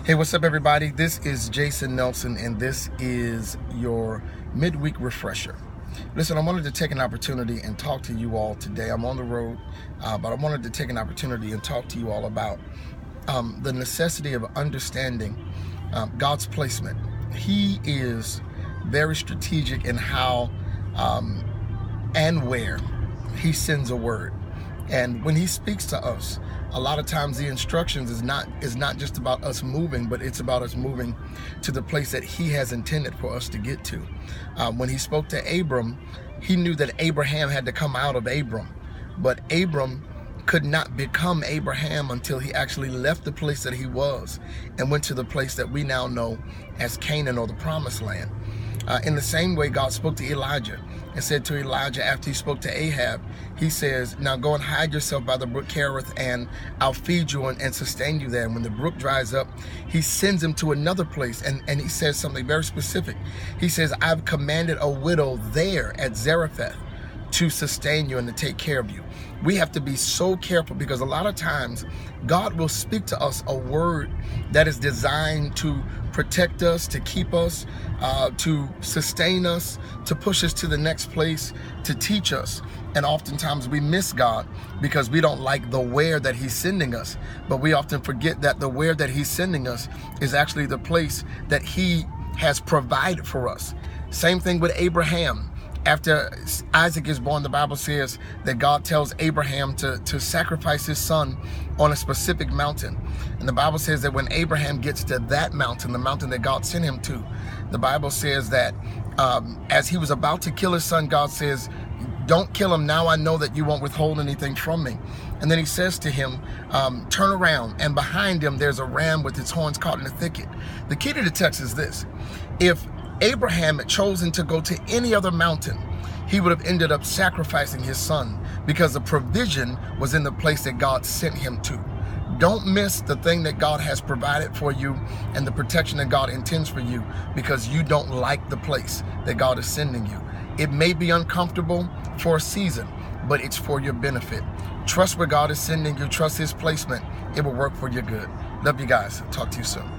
Hey, what's up, everybody? This is Jason Nelson, and this is your midweek refresher. Listen, I wanted to take an opportunity and talk to you all today. I'm on the road, but I wanted to take an opportunity and talk to you all about the necessity of understanding God's placement. He is very strategic in how and where He sends a word. And when He speaks to us, a lot of times the instructions is not just about us moving, but it's about us moving to the place that He has intended for us to get to. When He spoke to Abram, He knew that Abraham had to come out of Abram, but Abram could not become Abraham until he actually left the place that he was and went to the place that we now know as Canaan, or the Promised Land. In the same way, God spoke to Elijah and said to Elijah, after He spoke to Ahab, He says, now go and hide yourself by the brook Cherith, and I'll feed you and sustain you there. And when the brook dries up, He sends him to another place, and He says something very specific. He says, I've commanded a widow there at Zarephath to sustain you and to take care of you. We have to be so careful, because a lot of times God will speak to us a word that is designed to protect us, to keep us, to sustain us, to push us to the next place, to teach us. And oftentimes we miss God because we don't like the where that He's sending us. But we often forget that the where that He's sending us is actually the place that He has provided for us. Same thing with Abraham. After Isaac is born, the Bible says that God tells Abraham to sacrifice his son on a specific mountain. And the Bible says that when Abraham gets to that mountain, the mountain that God sent him to, the Bible says that as he was about to kill his son, God says, don't kill him. Now I know that you won't withhold anything from me. And then He says to him, turn around. And behind him, there's a ram with its horns caught in a thicket. The key to the text is this. If Abraham had chosen to go to any other mountain, he would have ended up sacrificing his son, because the provision was in the place that God sent him to. Don't miss the thing that God has provided for you and the protection that God intends for you because you don't like the place that God is sending you. It may be uncomfortable for a season, but it's for your benefit. Trust where God is sending you. Trust His placement. It will work for your good. Love you guys. Talk to you soon.